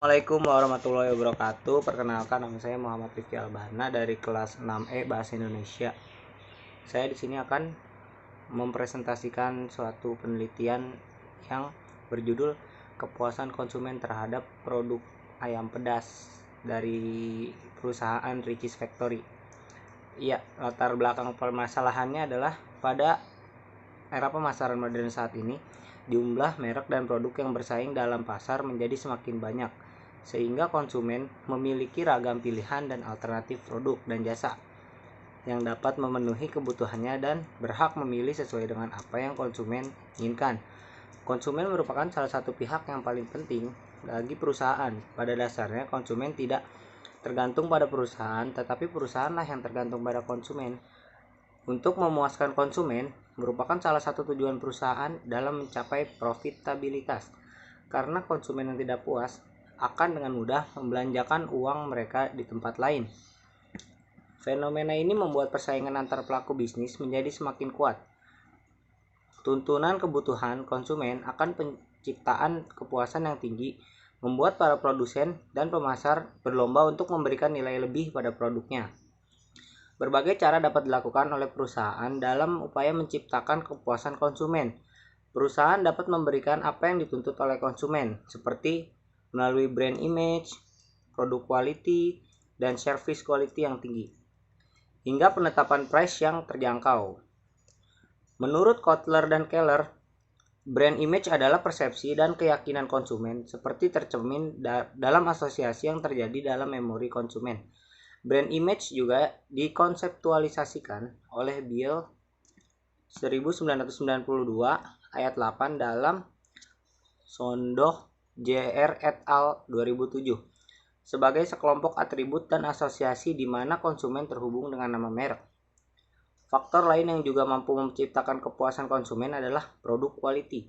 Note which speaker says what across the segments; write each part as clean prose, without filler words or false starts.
Speaker 1: Assalamualaikum warahmatullahi wabarakatuh. Perkenalkan, nama saya Muhammad Rifki Albana dari kelas 6E Bahasa Indonesia. Saya di sini akan mempresentasikan suatu penelitian yang berjudul kepuasan konsumen terhadap produk ayam pedas dari perusahaan Richeese Factory. Iya, latar belakang permasalahannya adalah pada era pemasaran modern saat ini, jumlah merek dan produk yang bersaing dalam pasar menjadi semakin banyak, sehingga konsumen memiliki ragam pilihan dan alternatif produk dan jasa yang dapat memenuhi kebutuhannya dan berhak memilih sesuai dengan apa yang konsumen inginkan. Konsumen merupakan salah satu pihak yang paling penting bagi perusahaan. Pada dasarnya, konsumen tidak tergantung pada perusahaan, tetapi perusahaanlah yang tergantung pada konsumen. Untuk memuaskan konsumen merupakan salah satu tujuan perusahaan dalam mencapai profitabilitas, karena konsumen yang tidak puas akan dengan mudah membelanjakan uang mereka di tempat lain. Fenomena ini membuat persaingan antar pelaku bisnis menjadi semakin kuat. Tuntunan kebutuhan konsumen akan penciptaan kepuasan yang tinggi membuat para produsen dan pemasar berlomba untuk memberikan nilai lebih pada produknya. Berbagai cara dapat dilakukan oleh perusahaan dalam upaya menciptakan kepuasan konsumen. Perusahaan dapat memberikan apa yang dituntut oleh konsumen, seperti melalui brand image, produk quality, dan service quality yang tinggi, hingga penetapan price yang terjangkau. Menurut Kotler dan Keller, brand image adalah persepsi dan keyakinan konsumen seperti tercermin dalam asosiasi yang terjadi dalam memori konsumen. Brand image juga dikonseptualisasikan oleh Bill 1992 ayat 8 dalam Sondoh Jr. et al. 2007 sebagai sekelompok atribut dan asosiasi di mana konsumen terhubung dengan nama merek. Faktor lain yang juga mampu menciptakan kepuasan konsumen adalah produk quality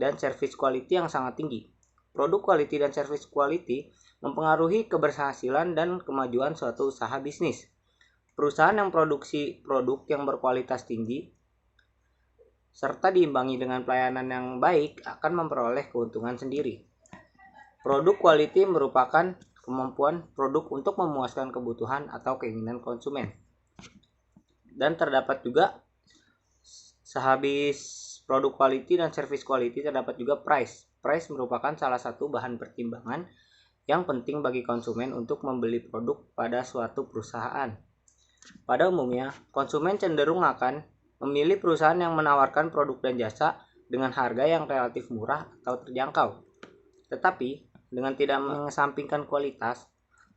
Speaker 1: dan service quality yang sangat tinggi. Produk quality dan service quality mempengaruhi keberhasilan dan kemajuan suatu usaha bisnis. Perusahaan yang produksi produk yang berkualitas tinggi serta diimbangi dengan pelayanan yang baik akan memperoleh keuntungan sendiri. Produk quality merupakan kemampuan produk untuk memuaskan kebutuhan atau keinginan konsumen. Dan terdapat juga sehabis produk quality dan service quality terdapat juga price. Price merupakan salah satu bahan pertimbangan yang penting bagi konsumen untuk membeli produk pada suatu perusahaan. Pada umumnya, konsumen cenderung akan memilih perusahaan yang menawarkan produk dan jasa dengan harga yang relatif murah atau terjangkau. Tetapi, dengan tidak mengesampingkan kualitas,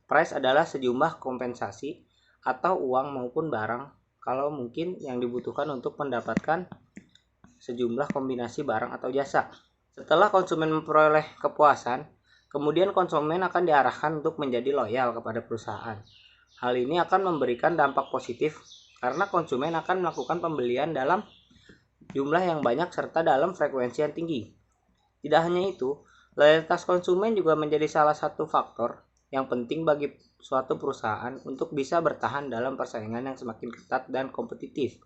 Speaker 1: price adalah sejumlah kompensasi atau uang maupun barang kalau mungkin yang dibutuhkan untuk mendapatkan sejumlah kombinasi barang atau jasa. Setelah konsumen memperoleh kepuasan, kemudian konsumen akan diarahkan untuk menjadi loyal kepada perusahaan. Hal ini akan memberikan dampak positif karena konsumen akan melakukan pembelian dalam jumlah yang banyak serta dalam frekuensi yang tinggi. Tidak hanya itu, loyalitas konsumen juga menjadi salah satu faktor yang penting bagi suatu perusahaan untuk bisa bertahan dalam persaingan yang semakin ketat dan kompetitif.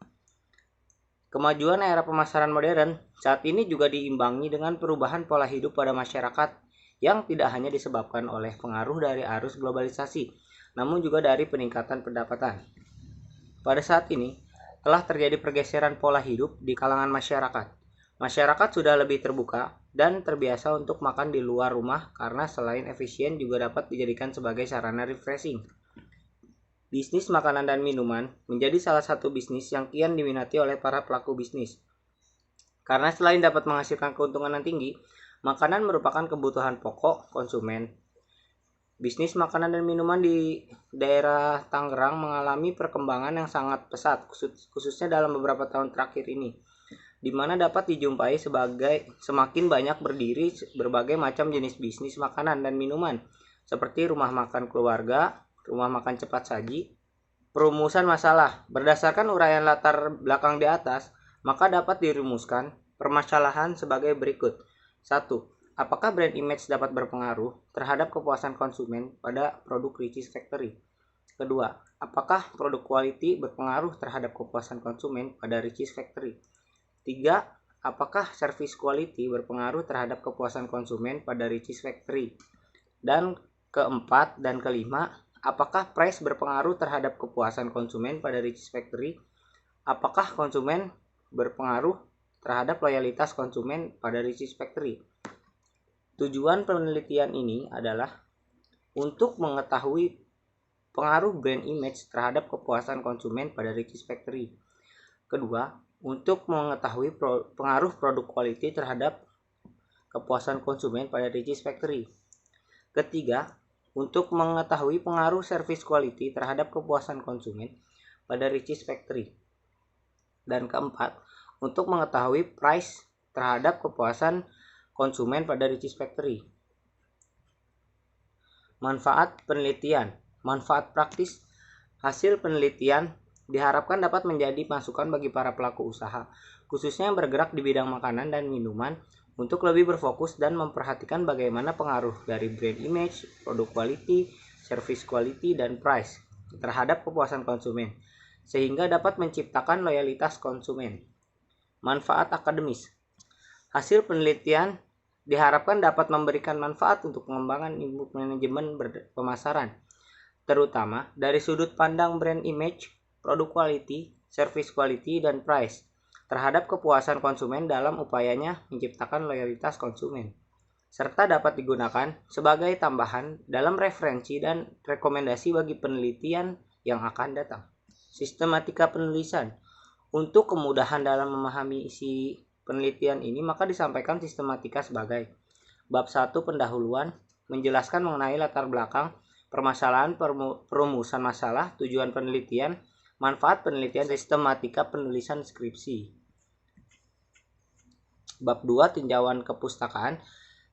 Speaker 1: Kemajuan era pemasaran modern saat ini juga diimbangi dengan perubahan pola hidup pada masyarakat yang tidak hanya disebabkan oleh pengaruh dari arus globalisasi, namun juga dari peningkatan pendapatan. Pada saat ini, telah terjadi pergeseran pola hidup di kalangan masyarakat. Masyarakat sudah lebih terbuka dan terbiasa untuk makan di luar rumah karena selain efisien juga dapat dijadikan sebagai sarana refreshing. Bisnis makanan dan minuman menjadi salah satu bisnis yang kian diminati oleh para pelaku bisnis. Karena selain dapat menghasilkan keuntungan yang tinggi, makanan merupakan kebutuhan pokok konsumen. Bisnis makanan dan minuman di daerah Tangerang mengalami perkembangan yang sangat pesat, khususnya dalam beberapa tahun terakhir ini, di mana dapat dijumpai semakin banyak berdiri berbagai macam jenis bisnis makanan dan minuman, seperti rumah makan keluarga, rumah makan cepat saji. Perumusan masalah. Berdasarkan uraian latar belakang di atas, maka dapat dirumuskan permasalahan sebagai berikut. 1. Apakah brand image dapat berpengaruh terhadap kepuasan konsumen pada produk Richeese Factory? Kedua, apakah produk quality berpengaruh terhadap kepuasan konsumen pada Richeese Factory? 3. Apakah service quality berpengaruh terhadap kepuasan konsumen pada Richeese Factory? Dan keempat dan kelima, apakah price berpengaruh terhadap kepuasan konsumen pada Richeese Factory? Apakah konsumen berpengaruh terhadap loyalitas konsumen pada Richeese Factory? Tujuan penelitian ini adalah untuk mengetahui pengaruh brand image terhadap kepuasan konsumen pada Richeese Factory. Kedua, untuk mengetahui pengaruh produk quality terhadap kepuasan konsumen pada Richeese Factory. Ketiga, untuk mengetahui pengaruh service quality terhadap kepuasan konsumen pada Richeese Factory. Dan keempat, untuk mengetahui price terhadap kepuasan konsumen pada Richeese Factory. Manfaat penelitian. Manfaat praktis. Hasil penelitian diharapkan dapat menjadi masukan bagi para pelaku usaha, khususnya yang bergerak di bidang makanan dan minuman, untuk lebih berfokus dan memperhatikan bagaimana pengaruh dari brand image, produk quality, service quality, dan price terhadap kepuasan konsumen, sehingga dapat menciptakan loyalitas konsumen. Manfaat akademis. Hasil penelitian diharapkan dapat memberikan manfaat untuk pengembangan ilmu manajemen pemasaran, terutama dari sudut pandang brand image, produk quality, service quality, dan price terhadap kepuasan konsumen dalam upayanya menciptakan loyalitas konsumen, serta dapat digunakan sebagai tambahan dalam referensi dan rekomendasi bagi penelitian yang akan datang. Sistematika penulisan. Untuk kemudahan dalam memahami isi penelitian ini, maka disampaikan sistematika sebagai bab 1 pendahuluan, menjelaskan mengenai latar belakang, permasalahan, perumusan masalah, tujuan penelitian, manfaat penelitian, sistematika penulisan skripsi. Bab 2 tinjauan kepustakaan,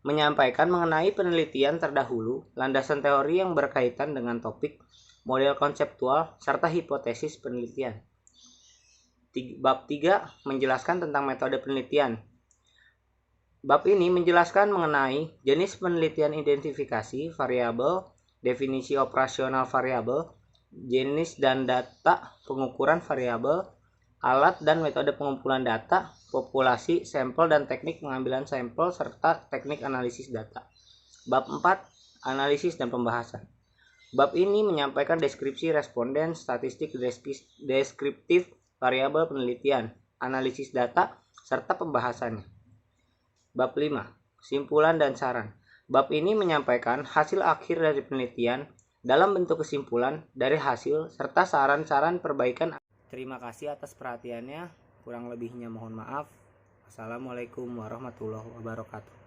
Speaker 1: menyampaikan mengenai penelitian terdahulu, landasan teori yang berkaitan dengan topik, model konseptual, serta hipotesis penelitian. Bab 3 menjelaskan tentang metode penelitian. Bab ini menjelaskan mengenai jenis penelitian identifikasi variabel, definisi operasional variabel, jenis dan data pengukuran variabel, alat dan metode pengumpulan data, populasi, sampel dan teknik pengambilan sampel, serta teknik analisis data. Bab 4 analisis dan pembahasan. Bab ini menyampaikan deskripsi responden, statistik deskriptif variabel penelitian, analisis data, serta pembahasannya. Bab 5 kesimpulan dan saran. Bab ini menyampaikan hasil akhir dari penelitian dalam bentuk kesimpulan dari hasil serta saran-saran perbaikan. Terima kasih atas perhatiannya. Kurang lebihnya mohon maaf. Wassalamualaikum warahmatullahi wabarakatuh.